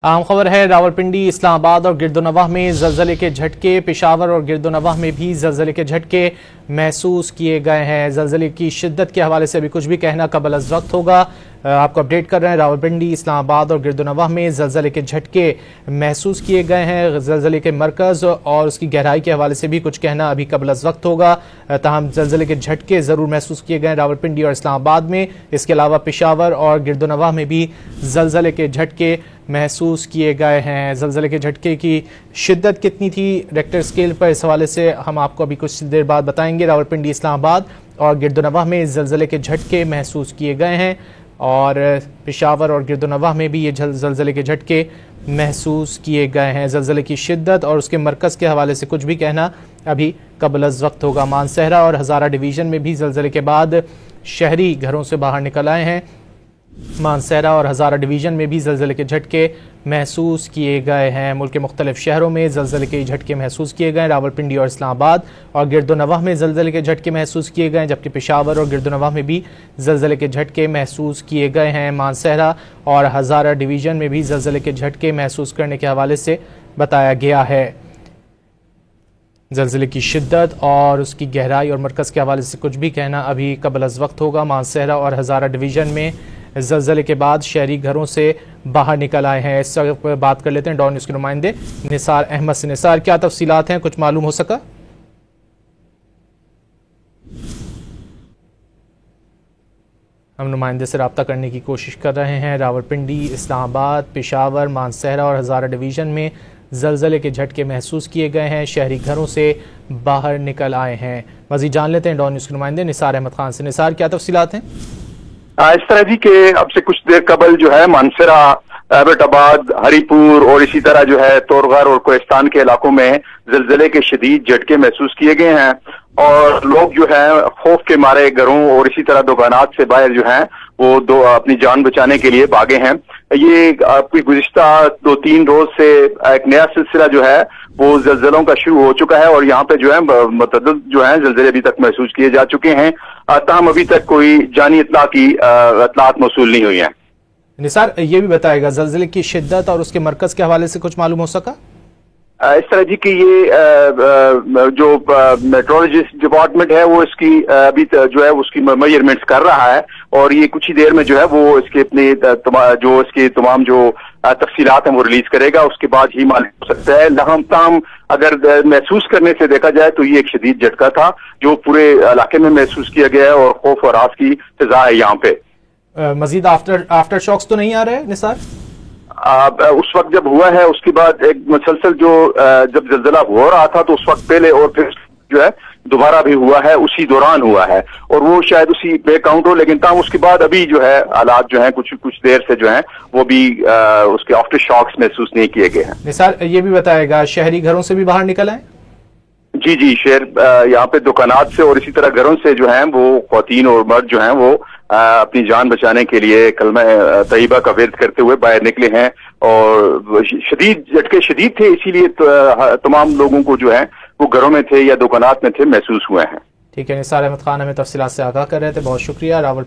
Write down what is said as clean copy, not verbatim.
अहम खबर है रावलपिंडी, इस्लामाबाद और गिरदोनवाह में ज़लज़ले के झटके। पेशावर और गिरदोनवाह में भी ज़लज़ले के झटके महसूस किए गए हैं। ज़लज़ले की शिद्दत के हवाले से अभी कुछ भी कहना कबल अज़ वक्त होगा। आपको अपडेट कर रहे हैं। रावलपिंडी, इस्लामाबाद और गिरदोनवाह में ज़लज़ले के झटके महसूस किए गए हैं। ज़लज़ले के मरकज़ और उसकी गहराई के हवाले से भी कुछ कहना अभी कबल अज़ वक्त होगा। ताहम ज़लज़ले के झटके ज़रूर महसूस किए गए हैं रावलपिंडी और इस्लामाबाद में। इसके अलावा पेशावर और गिरदोनवाह में भी ज़लज़ले के झटके महसूस किए गए हैं। ज़लज़ले के झटके की शिद्दत कितनी थी रेक्टर स्केल पर, इस हवाले से हम आपको अभी कुछ देर बाद बताएंगे। रावलपिंडी, इस्लामाबाद और गिरदोनवाह में ज़लज़ले के झटके महसूस किए गए हैं और पेशावर और गिरदोनवाह में भी ये ज़लज़ले के झटके महसूस किए गए हैं। ज़लज़ले की शिद्दत और उसके मरकज़ के हवाले से कुछ भी कहना अभी कबल अज़ वक्त होगा। मानसहरा और हज़ारा डिवीज़न में भी ज़लज़ले के बाद शहरी घरों से बाहर निकल आए हैं। मानसहरा और हज़ारा डिवीज़न में भी ज़लज़ले के झटके महसूस किए गए हैं। मुल्क के मुख्तलिफ शहरों में ज़लज़ले के झटके महसूस किए गए। रावलपिंडी और इस्लामाबाद और गिरदोनवाह में ज़लज़ले के झटके महसूस किए गए, जबकि पेशावर और गिरदोनवाह में भी ज़लज़ले के झटके महसूस किए गए हैं। मानसहरा और हज़ारा डिवीज़न में भी ज़लज़ले के झटके महसूस करने के हवाले से बताया गया है। ज़लज़ले की शिद्दत और उसकी गहराई और मरकज़ के हवाले से कुछ भी कहना अभी कबल अज़ वक्त होगा। मानसहरा और हज़ारा डिवीज़न में ज़लज़ले के बाद शहरी घरों से बाहर निकल आए हैं। इस वक्त बात कर लेते हैं डॉन न्यूज़ के नुमाइंदे निसार अहमद से। निसार, क्या तफसीलात हैं, कुछ मालूम हो सका? हम नुमाइंदे से रब्ता करने की कोशिश कर रहे हैं। रावलपिंडी, इस्लामाबाद, पेशावर, मानसहरा और हज़ारा डिवीज़न में ज़लज़ले के झटके महसूस किए गए हैं। शहरी घरों से बाहर निकल आए हैं। मज़ीद जान लेते हैं डॉन न्यूज़ के नुमाइंदे निसार अहमद खान से। निसार, क्या तफसीलात हैं? इस तरह जी के अब से कुछ देर कबल जो है मानसरा, एबटाबाद, हरीपुर और इसी तरह जो है तोरगर और कोहिस्तान के इलाकों में ज़लज़ले के शदीद झटके महसूस किए गए हैं और लोग जो है खौफ के मारे घरों और इसी तरह दुकानात से बाहर जो है वो अपनी जान बचाने के लिए भागे हैं। ये आपकी गुज़िश्ता 2-3 रोज से एक नया सिलसिला जो है वो ज़लज़लों का शुरू हो चुका है और यहाँ पे जो है मतअद्दिद जो है ज़लज़ले अभी तक महसूस किए जा चुके हैं। ताहम अभी तक कोई जानी इत्तलात मौसूल नहीं हुई है। निसार, ये भी बताएगा ज़लज़ले की शिद्दत और उसके मरकज़ के हवाले से कुछ मालूम हो सका? इस तरह जी कि ये जो मेट्रोलॉजिस्ट डिपार्टमेंट है वो इसकी अभी जो है उसकी मेजरमेंट्स कर रहा है और ये कुछ ही देर में जो है वो इसके अपने जो इसके तमाम जो तफसीलात हैं वो रिलीज करेगा। उसके बाद ही मालूम हो सकता है। ताहम अगर महसूस करने से देखा जाए तो ये एक शदीद झटका था जो पूरे इलाके में महसूस किया गया है और खौफ और रास की सजा है यहाँ पे। मजीद आफ्टर शॉक्स तो नहीं आ रहे निसार? उस वक्त जब हुआ है उसके बाद एक मुसलसल जो जब ज़लज़ला हो रहा था तो उस वक्त पहले और फिर जो है दोबारा भी हुआ है, उसी दौरान हुआ है और वो शायद उसी पे काउंट हो, लेकिन ताहम उसके बाद अभी जो है हालात जो है कुछ देर से जो है वो भी उसके आफ्टर शॉक्स महसूस नहीं किए गए हैं। निसार, ये भी बताएगा शहरी घरों से भी बाहर निकल आए? जी, शहर यहाँ पे दुकानात से और इसी तरह घरों से जो है वो ख्वातीन और मर्द जो हैं वो अपनी जान बचाने के लिए कलमा तैयबा का विर्द करते हुए बाहर निकले हैं और शदीद झटके शदीद थे, इसीलिए तमाम लोगों को जो है वो घरों में थे या दुकानात में थे महसूस हुए हैं। ठीक है, निसार अहमद खान हमें तफसीलात से आगाह कर रहे थे। बहुत शुक्रिया। रावल